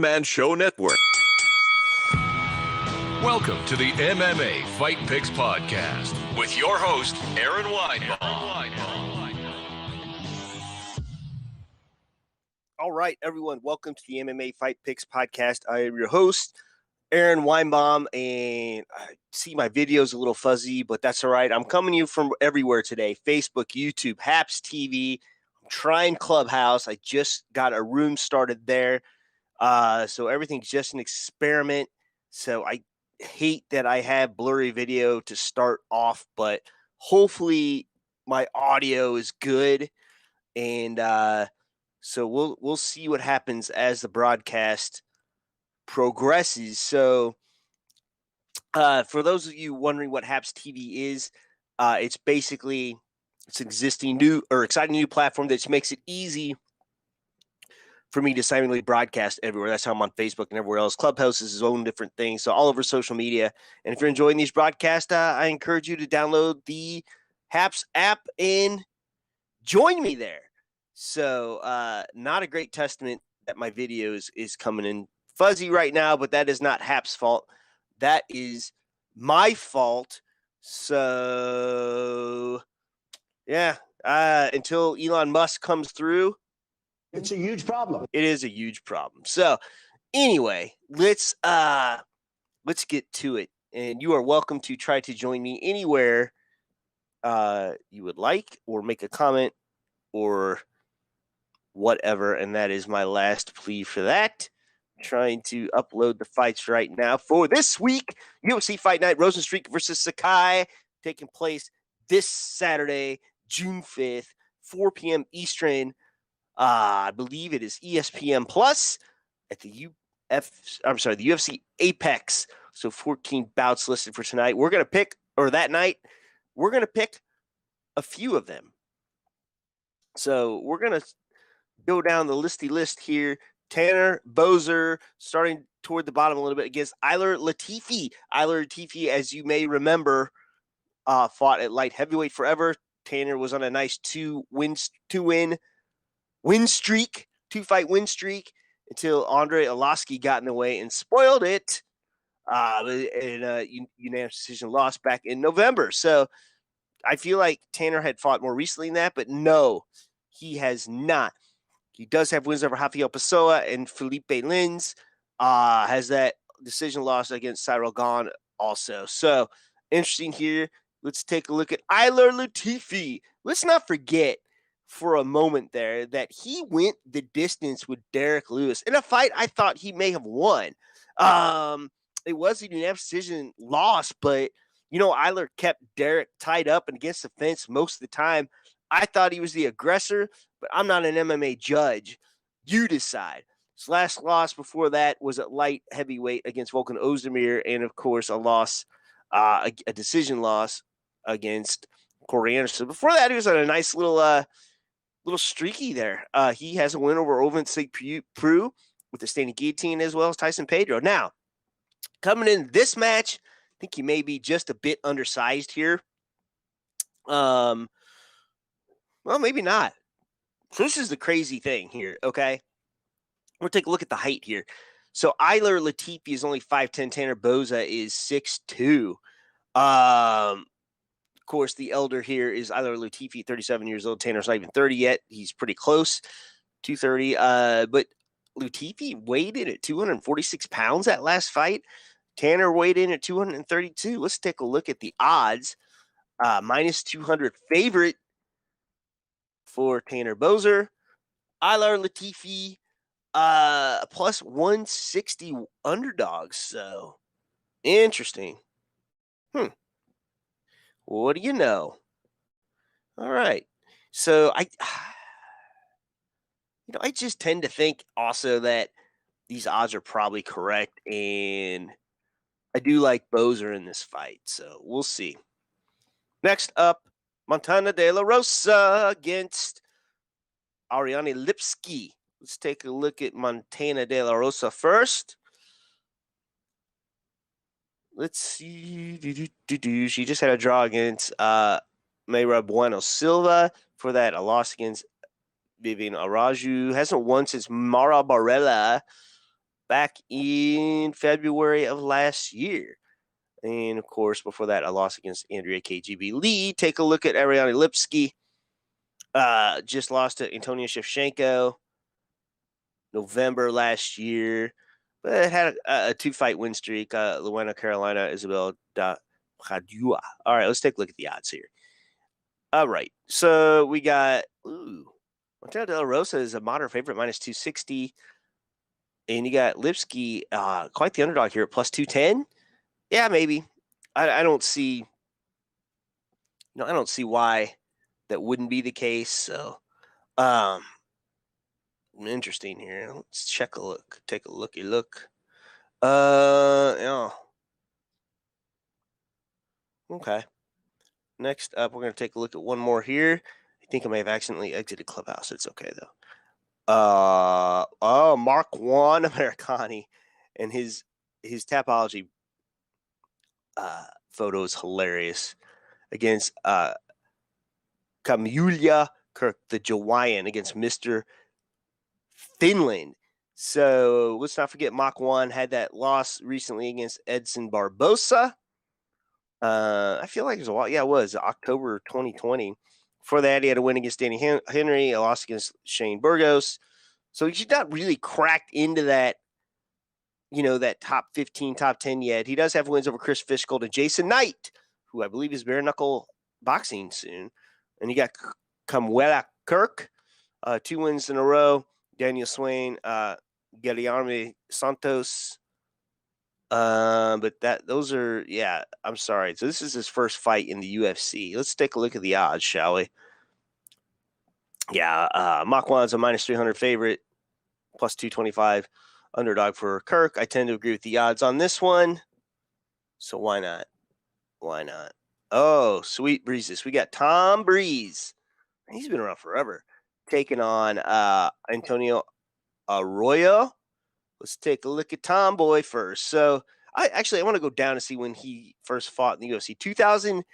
Man Show Network. Welcome to the MMA Fight Picks Podcast with your host, Aaron Weinbaum. All right, everyone, welcome to the MMA Fight Picks Podcast. I am your host, Aaron Weinbaum, and I see my videos a little fuzzy, but that's all right. I'm coming to you from everywhere today: Facebook, YouTube, Haps TV. I'm trying Clubhouse. I just got a room started there. So everything's just an experiment. So I hate that I have blurry video to start off, but hopefully my audio is good. And so we'll see what happens as the broadcast progresses. So for those of you wondering what Haps TV is, it's basically it's exciting new platform that makes it easy for me to silently broadcast everywhere. That's how I'm on Facebook and everywhere else. Clubhouse is his own different thing. So all over social media. And if you're enjoying these broadcasts, I encourage you to download the Haps app and join me there. So not a great testament that my video is coming in fuzzy right now, but that is not Haps' fault. That is my fault. So yeah, until Elon Musk comes through, it's a huge problem. It is a huge problem. So anyway, let's get to it. And you are welcome to try to join me anywhere you would like, or make a comment or whatever. And that is my last plea for that. I'm trying to upload the fights right now for this week. UFC Fight Night, Rozenstruik versus Sakai, taking place this Saturday, June 5th, 4 p.m. Eastern. I believe it is ESPN Plus at the UFC Apex. So 14 bouts listed for tonight. We're going to pick, or that night, we're going to pick a few of them. So we're going to go down the listy list here. Tanner Boser starting toward the bottom a little bit against Ilir Latifi. Ilir Latifi, as you may remember, fought at light heavyweight forever. Tanner was on a nice two-fight win streak until Andre Arlovski got in the way and spoiled it in a unanimous decision loss back in November. So I feel like Tanner had fought more recently than that, but no, he has not. He does have wins over Rafael Pessoa and Felipe Lins. Has that decision loss against Cyril Gahn also. So interesting here. Let's take a look at Ilir Latifi. Let's not forget for a moment there that he went the distance with Derek Lewis in a fight I thought he may have won. It was a unanimous decision loss, but Ilir kept Derek tied up and against the fence most of the time. I thought he was the aggressor, but I'm not an MMA judge. You decide. His last loss before that was at light heavyweight against Volkan Ozdemir, and of course a loss, a decision loss against Corey Anderson. Before that, he was on a nice little streaky there. He has a win over Ovin St. with the standing guillotine, as well as Tyson Pedro. Now, coming in this match, I think he may be just a bit undersized here. Well, maybe not. So this is the crazy thing here, okay? We'll take a look at the height here. So Ilir Latifi is only 5'10". Tanner Boser is 6'2". Of course, the elder here is Ilir Latifi, 37 years old. Tanner's not even 30 yet. He's pretty close, 230. But Latifi weighed in at 246 pounds that last fight. Tanner weighed in at 232. Let's take a look at the odds. Minus 200 favorite for Tanner Boser. Ilir Latifi, plus 160 underdogs. So interesting. What do you know? All right. So I just tend to think also that these odds are probably correct, and I do like Boser in this fight. So we'll see. Next up, Montana De La Rosa against Ariane Lipski. Let's take a look at Montana De La Rosa first. Let's see. She just had a draw against Mayra Bueno Silva. For that, a loss against Vivian Araujo. Hasn't won since Mara Barella back in February of last year. And, of course, before that, a loss against Andrea KGB Lee. Take a look at Ariane Lipski. Just lost to Antonio Shevchenko November last year. But it had a two-fight win streak. Luana Carolina, Isabel Padua. All right, let's take a look at the odds here. All right, so we got Montana de la Rosa is a moderate favorite, minus 260. And you got Lipski, quite the underdog here at plus 210. Yeah, maybe. I don't see. I don't see why that wouldn't be the case. So, interesting here. Let's check a look. Take a looky look. Yeah. Okay. Next up, we're going to take a look at one more here. I think I may have accidentally exited Clubhouse. It's okay though. Makwan Amirkhani and his Tapology photo is hilarious against Kamuela Kirk, the Jawaiian, against Mr. Finland. So let's not forget Makwan had that loss recently against Edson Barbosa. I feel like it was a while. Yeah, it was October 2020. Before that, he had a win against Danny Henry, a loss against Shane Burgos. So he's not really cracked into that, that top 15, top 10 yet. He does have wins over Chris Fishgold and Jason Knight, who I believe is bare knuckle boxing soon. And you got Kamuela Kirk, 2 wins in a row. Daniel Swain, Guilherme Santos. But those are, I'm sorry. So this is his first fight in the UFC. Let's take a look at the odds, shall we? Yeah, Makwan's a minus 300 favorite, plus 225 underdog for Kirk. I tend to agree with the odds on this one. So why not? Why not? Oh, sweet breezes. We got Tom Breese. He's been around forever. Taking on Antonio Arroyo. Let's take a look at Tomboy first. So I want to go down and see when he first fought in the UFC. 2000.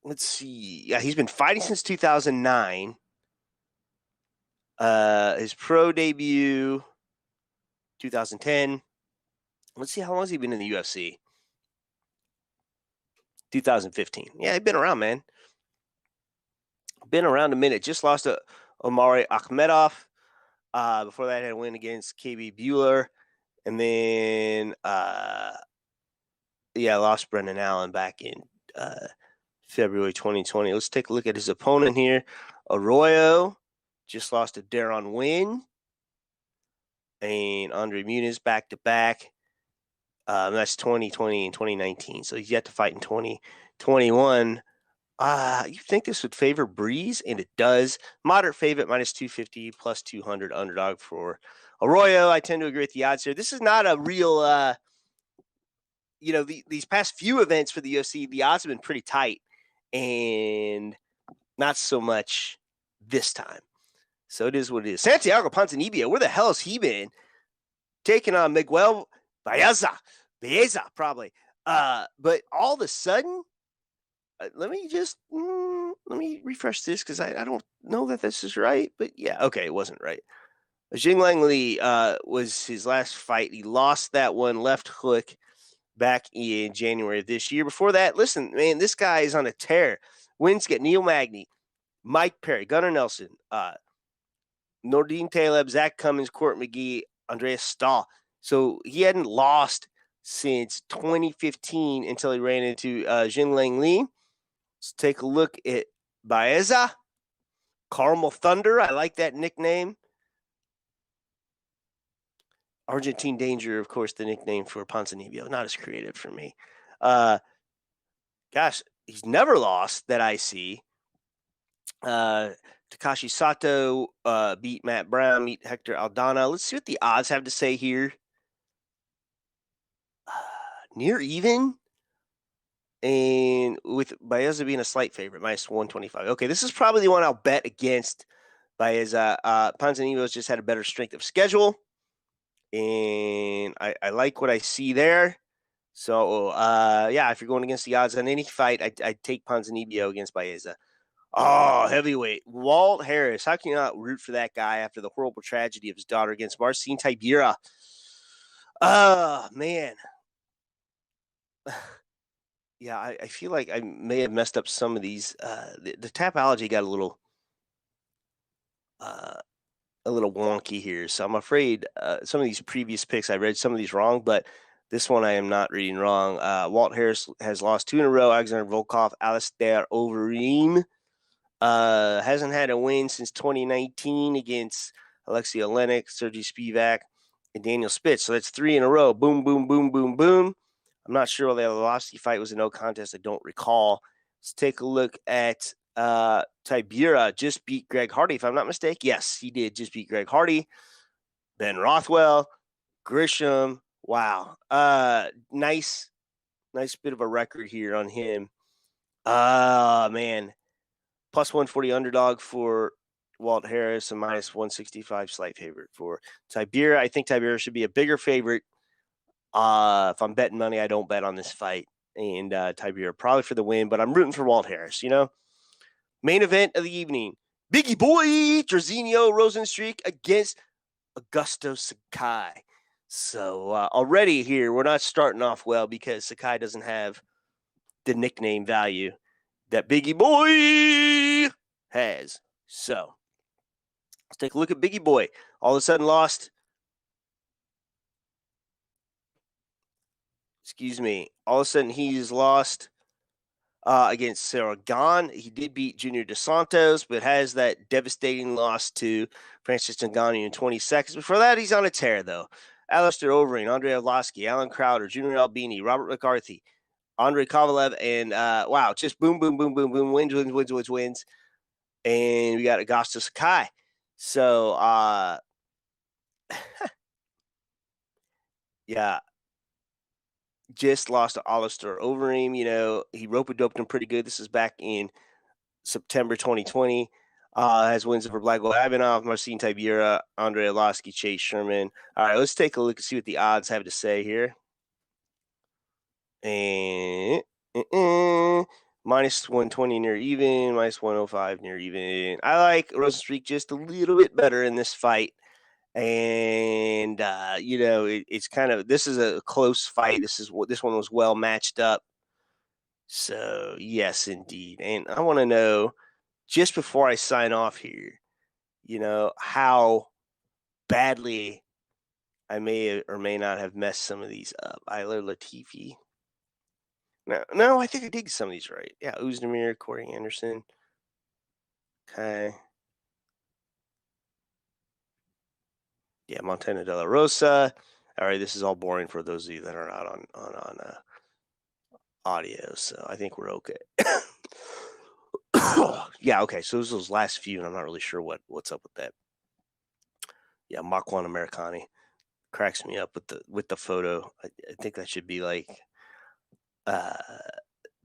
Let's see. Yeah, he's been fighting since 2009. His pro debut, 2010. Let's see, how long has he been in the UFC? 2015. Yeah, he's been around, man. Been around a minute. Just lost to Omari Akhmedov. Before that, had a win against KB Bueller. And then, lost Brendan Allen back in February 2020. Let's take a look at his opponent here. Arroyo just lost to Darren Wynn. And Andre Muniz back-to-back. That's 2020 and 2019. So he's yet to fight in 2021. You think this would favor Breeze, and it does. Moderate favorite, minus 250, plus 200 underdog for Arroyo. I tend to agree with the odds here. This is not a real, these past few events for the UFC, the odds have been pretty tight, and not so much this time. So it is what it is. Santiago Ponzinibbio, where the hell has he been? Taking on Miguel Baeza, probably. But all of a sudden, let me refresh this because I don't know that this is right. But yeah, okay, it wasn't right. Jinglang Li was his last fight. He lost that one left hook back in January of this year. Before that, listen, man, this guy is on a tear. Wins get Neil Magny, Mike Perry, Gunnar Nelson, Nordine Taleb, Zach Cummins, Court McGee, Andreas Stahl. So he hadn't lost since 2015 until he ran into Jinglang Li. Let's take a look at Baeza, Caramel Thunder. I like that nickname. Argentine Danger, of course, the nickname for Ponzinibbio. Not as creative for me. Gosh, he's never lost that I see. Takashi Sato beat Matt Brown, beat Hector Aldana. Let's see what the odds have to say here. Near even. And with Baeza being a slight favorite, minus 125. Okay, this is probably the one I'll bet against Baeza. Ponzinibbio's just had a better strength of schedule. And I like what I see there. So, if you're going against the odds on any fight, I'd take Ponzinibbio against Baeza. Oh, heavyweight. Walt Harris. How can you not root for that guy after the horrible tragedy of his daughter against Marcin Tybura? Man. Yeah, I feel like I may have messed up some of these. The tapology got a little wonky here, so I'm afraid some of these previous picks I read some of these wrong, but this one I am not reading wrong. Walt Harris has lost 2 in a row. Alexander Volkov, Alistair Overeem hasn't had a win since 2019 against Alexei Olenek, Sergey Spivak, and Daniel Spitz. So that's 3 in a row. Boom, boom, boom, boom, boom. I'm not sure whether the Lipski fight was a no contest. I don't recall. Let's take a look at Tybura. Just beat Greg Hardy, if I'm not mistaken. Yes, he did just beat Greg Hardy. Ben Rothwell, Grisham. Wow. Nice bit of a record here on him. Man. Plus 140 underdog for Walt Harris and minus 165 slight favorite for Tybura. I think Tybura should be a bigger favorite. If I'm betting money, I don't bet on this fight. And Tybura probably for the win, but I'm rooting for Walt Harris, you know? Main event of the evening. Biggie boy, Jairzinho Rozenstruik against Augusto Sakai. So already here, we're not starting off well because Sakai doesn't have the nickname value that Biggie boy has. So let's take a look at Biggie boy. All of a sudden lost. All of a sudden he's lost against Saragon. He did beat Junior Dos Santos, but has that devastating loss to Francis Ngannou in 20 seconds. Before that, he's on a tear, though. Alistair Overeem, Andrei Arlovski, Alan Crowder, Junior Albini, Robert McCarthy, Andrei Kovalev, and wow, just boom, boom, boom, boom, boom, wins. And we got Augusto Sakai. So, yeah. Just lost to Alistair Overeem. You know, he rope-a-doped him pretty good. This is back in September 2020. Has wins over Blago Ivanov, Marcin Tybura, Andrei Arlovski, Chase Sherman. All right, let's take a look and see what the odds have to say here. And minus 120 near even, minus 105 near even. I like Rozenstruik just a little bit better in this fight. And you know, it's kind of, this is a close fight. This one was well matched up. So yes, indeed. And I want to know, just before I sign off here, you know, how badly I may or may not have messed some of these up. Ilir Latifi. No, I think I did get some of these right. Yeah, Uzdemir, Corey Anderson. Okay. Yeah, Montana De La Rosa. All right, this is all boring for those of you that are not on audio, so I think we're okay. Yeah, okay. So those last few, and I'm not really sure what's up with that. Yeah, Makwan Amirkhani cracks me up with the photo. I think that should be like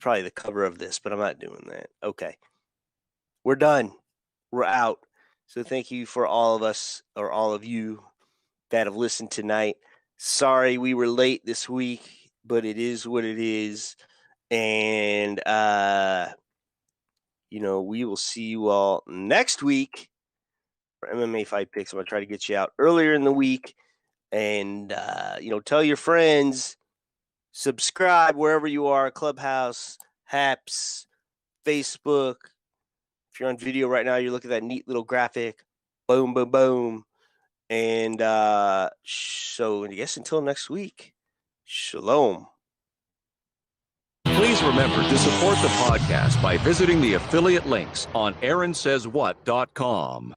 probably the cover of this, but I'm not doing that. Okay, we're done. We're out. So thank you for all of us, or all of you that have listened tonight. Sorry we were late this week, but it is what it is. And you know, we will see you all next week for MMA fight picks. I'm gonna try to get you out earlier in the week. And you know, tell your friends, subscribe wherever you are, Clubhouse, Haps, Facebook. If you're on video right now, you're looking at that neat little graphic. Boom, boom, boom. And so I guess until next week, shalom. Please remember to support the podcast by visiting the affiliate links on AaronSaysWhat.com.